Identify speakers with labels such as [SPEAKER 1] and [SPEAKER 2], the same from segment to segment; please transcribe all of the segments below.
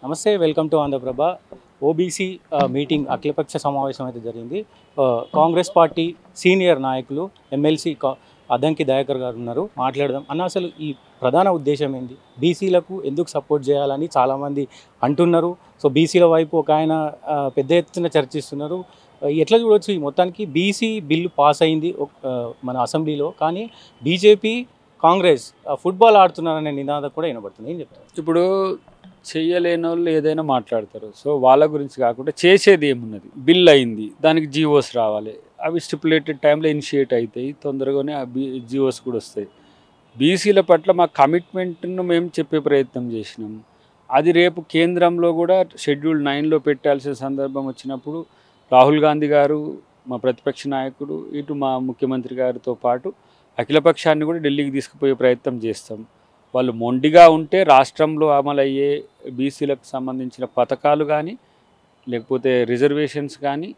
[SPEAKER 1] నమస్తే, welcome to Andhraprabha. OBC meeting అఖిలపక్ష సమావేశం అయితే జరిగింది. కాంగ్రెస్ పార్టీ సీనియర్ నాయకులు ఎమ్మెల్సీ అద్దంకి దయాకర్ గారు ఉన్నారు. మాట్లాడదాం అన్న. అసలు ఈ ప్రధాన ఉద్దేశం ఏంది? బీసీలకు ఎందుకు సపోర్ట్ చేయాలని చాలామంది అంటున్నారు. సో బీసీల వైపు ఒక ఆయన పెద్ద ఎత్తున చర్చిస్తున్నారు. ఎట్లా చూడవచ్చు? ఈ మొత్తానికి బీసీ బిల్లు పాస్ అయింది మన అసెంబ్లీలో, కానీ బీజేపీ కాంగ్రెస్ ఫుట్బాల్ ఆడుతున్నారనే నినాదం కూడా వినబడుతుంది. ఏం చెప్తారు?
[SPEAKER 2] ఇప్పుడు చెయ్యలేని వాళ్ళు ఏదైనా మాట్లాడతారు. సో వాళ్ళ గురించి కాకుండా చేసేది ఏమున్నది? బిల్ అయింది, దానికి జీవోస్ రావాలి. అవి స్టిపులేటెడ్ టైంలో ఇనిషియేట్ అవుతాయి, తొందరగానే ఆ జీవోస్ కూడా వస్తాయి. బీసీల పట్ల మా కమిట్మెంట్ను మేము చెప్పే ప్రయత్నం చేసినాం. అది రేపు కేంద్రంలో కూడా షెడ్యూల్ 9లో పెట్టాల్సిన సందర్భం వచ్చినప్పుడు రాహుల్ గాంధీ గారు, మా ప్రతిపక్ష నాయకుడు, ఇటు మా ముఖ్యమంత్రి గారితో పాటు అఖిలపక్షాన్ని కూడా ఢిల్లీకి తీసుకుపోయే ప్రయత్నం చేస్తాం. వాళ్ళు మొండిగా ఉంటే రాష్ట్రంలో అమలయ్యే బీసీలకు సంబంధించిన పథకాలు కానీ, లేకపోతే రిజర్వేషన్స్ కానీ,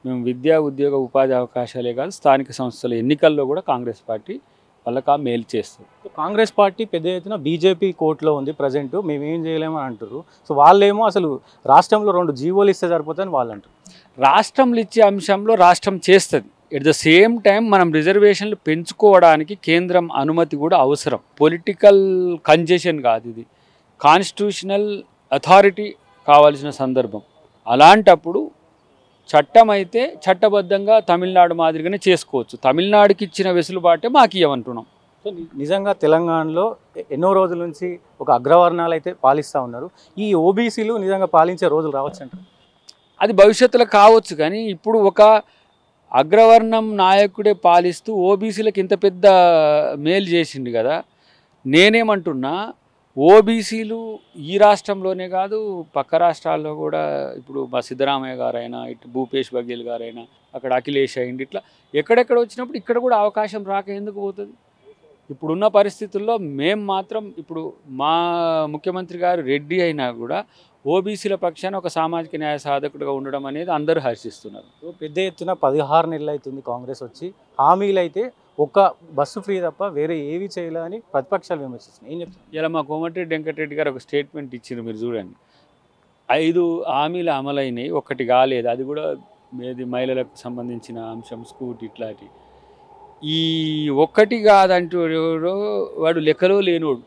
[SPEAKER 2] మేము విద్యా ఉద్యోగ ఉపాధి అవకాశాలే కాదు, స్థానిక సంస్థల ఎన్నికల్లో కూడా కాంగ్రెస్ పార్టీ వాళ్ళకి ఆ మేలు చేస్తుంది.
[SPEAKER 1] కాంగ్రెస్ పార్టీ పెద్ద ఎత్తున బీజేపీ కోర్టులో ఉంది ప్రజెంట్, మేము ఏం చేయలేమని అంటారు. సో వాళ్ళేమో అసలు రాష్ట్రంలో 2 జీవోలు ఇస్తే సరిపోతుందని వాళ్ళు అంటారు.
[SPEAKER 2] రాష్ట్రంలో ఇచ్చే అంశంలో రాష్ట్రం చేస్తుంది. ఎట్ ద సేమ్ టైం మనం రిజర్వేషన్లు పెంచుకోవడానికి కేంద్రం అనుమతి కూడా అవసరం. పొలిటికల్ కన్జెషన్ కాదు, ఇది కాన్స్టిట్యూషనల్ అథారిటీ కావాల్సిన సందర్భం. అలాంటప్పుడు చట్టం అయితే చట్టబద్ధంగా తమిళనాడు మాదిరిగానే చేసుకోవచ్చు. తమిళనాడుకి ఇచ్చిన వెసులుబాటే మాకు ఇవ్వమంటున్నాం.
[SPEAKER 1] సో నిజంగా తెలంగాణలో ఎన్నో రోజుల నుంచి ఒక అగ్రవర్ణాలు అయితే పాలిస్తూ ఉన్నారు. ఈ ఓబీసీలు నిజంగా పాలించే రోజులు రావచ్చు అంటారు.
[SPEAKER 2] అది భవిష్యత్తులో కావచ్చు, కానీ ఇప్పుడు ఒక అగ్రవర్ణం నాయకుడే పాలిస్తూ ఓబీసీలకు ఇంత పెద్ద మేలు చేసిండు కదా. నేనేమంటున్నా, ఓబీసీలు ఈ రాష్ట్రంలోనే కాదు, పక్క రాష్ట్రాల్లో కూడా, ఇప్పుడు మా సిద్ధరామయ్య గారైనా, ఇటు భూపేష్ బఘేల్ గారైనా, అక్కడ అఖిలేష్ అయింది, ఇట్లా ఎక్కడెక్కడ వచ్చినప్పుడు ఇక్కడ కూడా అవకాశం రాక ఎందుకు పోతుంది? ఇప్పుడున్న పరిస్థితుల్లో మేము మాత్రం, ఇప్పుడు మా ముఖ్యమంత్రి గారు రెడ్డి అయినా కూడా ఓబీసీల పక్షాన ఒక సామాజిక న్యాయ సాధకుడిగా ఉండడం అనేది అందరూ హర్షిస్తున్నారు.
[SPEAKER 1] సో పెద్ద ఎత్తున 16 నెలలు అవుతుంది కాంగ్రెస్ వచ్చి. హామీలు అయితే ఒక్క బస్సు ఫ్రీ తప్ప వేరే ఏవి చేయాలని ప్రతిపక్షాలు విమర్శిస్తున్నాయి. ఏం చెప్తారు?
[SPEAKER 2] ఇలా మా కోమటిరెడ్డి వెంకటరెడ్డి గారు ఒక స్టేట్మెంట్ ఇచ్చారు, మీరు చూడండి. 5 హామీలు అమలైనవి, ఒక్కటి కాలేదు. అది కూడా ఏది మహిళలకు సంబంధించిన అంశం, స్కూటీ ఇట్లాంటి. ఈ ఒక్కటి కాదంటూ వాడు లెక్కలో లేనోడు,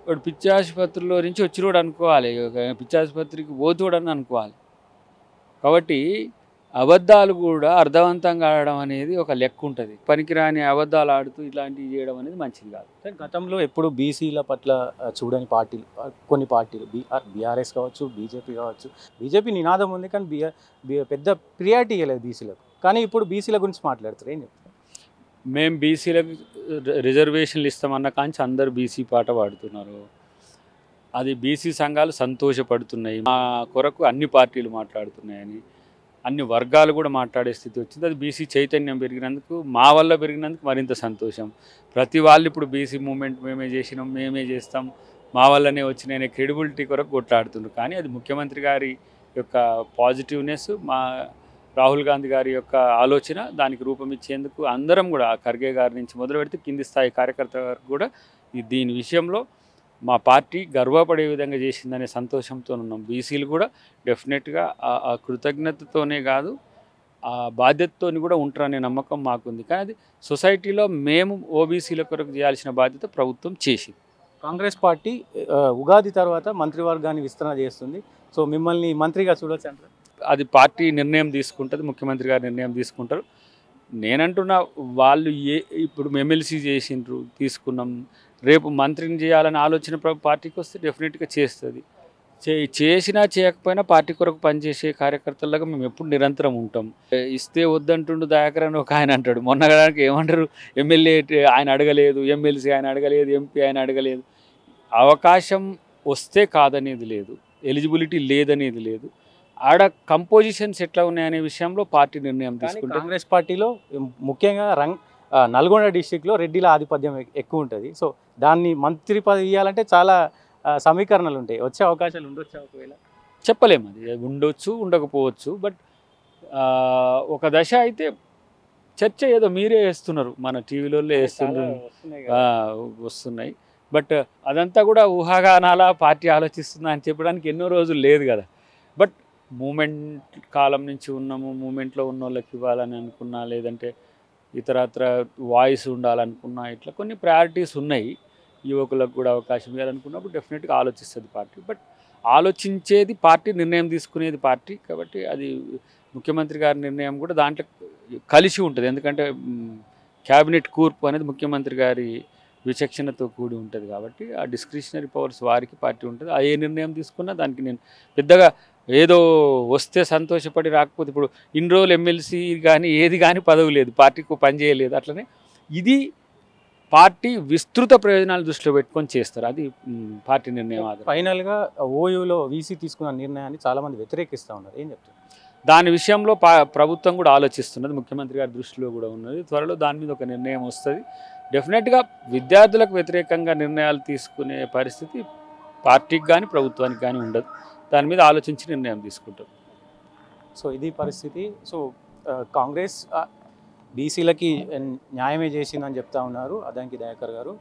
[SPEAKER 2] వాడు పిచ్చాసుపత్రిలో నుంచి వచ్చినోడు అనుకోవాలి, పిచ్చాసుపత్రికి పోతోడు అని అనుకోవాలి. కాబట్టి అబద్ధాలు కూడా అర్థవంతంగా ఆడడం అనేది ఒక లెక్క ఉంటుంది. పనికిరాని అబద్ధాలు ఆడుతూ ఇట్లాంటివి చేయడం అనేది మంచిది కాదు.
[SPEAKER 1] గతంలో ఎప్పుడు బీసీల పట్ల చూడని పార్టీలు, కొన్ని పార్టీలు, బీఆర్ఎస్ కావచ్చు, బీజేపీ కావచ్చు. బీజేపీ నినాదం ఉంది, కానీ పెద్ద ప్రియారిటీ ఇవ్వలేదు బీసీలకు. కానీ ఇప్పుడు బీసీల గురించి మాట్లాడుతారు. ఏం చెప్తారు?
[SPEAKER 2] మేము బీసీలకు రిజర్వేషన్లు ఇస్తామన్న కాంచి అందరు బీసీ పాట పాడుతున్నారు. అది బీసీ సంఘాలు సంతోషపడుతున్నాయి. మా కొరకు అన్ని పార్టీలు మాట్లాడుతున్నాయని, అన్ని వర్గాలు కూడా మాట్లాడే స్థితి వచ్చింది. అది బీసీ చైతన్యం పెరిగినందుకు, మా వల్ల పెరిగినందుకు మరింత సంతోషం. ప్రతి వాళ్ళు ఇప్పుడు బీసీ మూమెంట్ మేమే చేసినాం, మేమే చేస్తాం, మా వల్లనే వచ్చిన క్రెడిబిలిటీ కొరకు కొట్లాడుతున్నారు. కానీ అది ముఖ్యమంత్రి గారి యొక్క పాజిటివ్నెస్, మా రాహుల్ గాంధీ గారి యొక్క ఆలోచన, దానికి రూపం ఇచ్చేందుకు అందరం కూడా, ఖర్గే గారి నుంచి మొదలు పెడితే కింది స్థాయి కార్యకర్త వరకు కూడా దీని విషయంలో మా పార్టీ గర్వపడే విధంగా చేసిందనే సంతోషంతో ఉన్నాం. బీసీలు కూడా డెఫినెట్గా ఆ కృతజ్ఞతతోనే కాదు, ఆ బాధ్యతతో కూడా ఉంటారనే నమ్మకం మాకుంది. కానీ అది సొసైటీలో మేము ఓబీసీల కొరకు చేయాల్సిన బాధ్యత ప్రభుత్వం చేసింది.
[SPEAKER 1] కాంగ్రెస్ పార్టీ ఉగాది తర్వాత మంత్రివర్గాన్ని విస్తరణ చేస్తుంది. సో మిమ్మల్ని మంత్రిగా చూడొచ్చు అంటారు?
[SPEAKER 2] అది పార్టీ నిర్ణయం తీసుకుంటుంది, ముఖ్యమంత్రి గారు నిర్ణయం తీసుకుంటారు. నేనంటున్నా, వాళ్ళు ఇప్పుడు ఎమ్మెల్సీ చేసిండ్రు, తీసుకున్నాం, రేపు మంత్రిని చేయాలని ఆలోచన పార్టీకి వస్తే డెఫినెట్గా చేస్తుంది. చేసినా చేయకపోయినా పార్టీ కొరకు పనిచేసే కార్యకర్తలాగా మేము ఎప్పుడు నిరంతరం ఉంటాం. ఇస్తే వద్దంటుండు దయాకర్ అని ఒక ఆయన అంటాడు. మొన్నడానికి ఏమంటారు, ఎమ్మెల్యే ఆయన అడగలేదు, ఎమ్మెల్సీ ఆయన అడగలేదు, ఎంపీ ఆయన అడగలేదు. అవకాశం వస్తే కాదనేది లేదు, ఎలిజిబిలిటీ లేదనేది లేదు. ఆడ కంపోజిషన్స్ ఎట్లా ఉన్నాయనే విషయంలో పార్టీ నిర్ణయం తీసుకుంటే,
[SPEAKER 1] కాంగ్రెస్ పార్టీలో ముఖ్యంగా నల్గొండ డిస్టిక్లో రెడ్డిల ఆధిపత్యం ఎక్కువ ఉంటుంది. సో దాన్ని మంత్రి పదవి ఇవ్వాలంటే చాలా సమీకరణలు ఉంటాయి. వచ్చే అవకాశాలు ఉండొచ్చు, ఒకవేళ
[SPEAKER 2] చెప్పలేము. అది ఉండొచ్చు, ఉండకపోవచ్చు. బట్ ఒక దశ అయితే చర్చ ఏదో మీరే వేస్తున్నారు, మన టీవీలో వేస్తున్నారు, వస్తున్నాయి. బట్ అదంతా కూడా ఊహాగానాల పార్టీ ఆలోచిస్తుందా అని చెప్పడానికి ఎన్నో రోజులు లేదు కదా. బట్ మూమెంట్ కాలం నుంచి ఉన్నాము, మూమెంట్లో ఉన్న వాళ్ళకి ఇవ్వాలని అనుకున్నా, లేదంటే ఇతరత్ర వాయిస్ ఉండాలనుకున్నా, ఇట్లా కొన్ని ప్రయారిటీస్ ఉన్నాయి. యువకులకు కూడా అవకాశం ఇవ్వాలనుకున్నప్పుడు డెఫినెట్గా ఆలోచిస్తుంది పార్టీ. బట్ ఆలోచించేది పార్టీ, నిర్ణయం తీసుకునేది పార్టీ. కాబట్టి అది ముఖ్యమంత్రి గారి నిర్ణయం కూడా దాంట్లో కలిసి ఉంటుంది. ఎందుకంటే క్యాబినెట్ కూర్పు అనేది ముఖ్యమంత్రి గారి విచక్షణతో కూడి ఉంటుంది. కాబట్టి ఆ డిస్క్రిషనరీ పవర్స్ వారికి పార్టీ ఉంటుంది. ఆ ఏ నిర్ణయం తీసుకున్నా దానికి నేను పెద్దగా ఏదో వస్తే సంతోషపడి రాకపోతే, ఇప్పుడు ఇన్ని రోజులు ఎమ్మెల్సీ కానీ ఏది కానీ పదవి లేదు, పార్టీకి పని చేయలేదు. అట్లనే ఇది పార్టీ విస్తృత ప్రయోజనాలు దృష్టిలో పెట్టుకొని చేస్తారు. అది పార్టీ నిర్ణయం ఆధారం.
[SPEAKER 1] ఫైనల్గా ఓయూలో వీసీ తీసుకున్న నిర్ణయాన్ని చాలామంది వ్యతిరేకిస్తూ ఉన్నారు, ఏం చెప్తారు?
[SPEAKER 2] దాని విషయంలో ప్రభుత్వం కూడా ఆలోచిస్తున్నది, ముఖ్యమంత్రి గారి దృష్టిలో కూడా ఉన్నది. త్వరలో దాని మీద ఒక నిర్ణయం వస్తుంది. డెఫినెట్గా విద్యార్థులకు వ్యతిరేకంగా నిర్ణయాలు తీసుకునే పరిస్థితి పార్టీకి కానీ ప్రభుత్వానికి కానీ ఉండదు. దాని మీద ఆలోచించి నిర్ణయం తీసుకుంటారు.
[SPEAKER 1] సో ఇది పరిస్థితి. సో కాంగ్రెస్ బీసీలకి న్యాయమే చేసిందని చెప్తా ఉన్నారు అద్దంకి దయాకర్ గారు.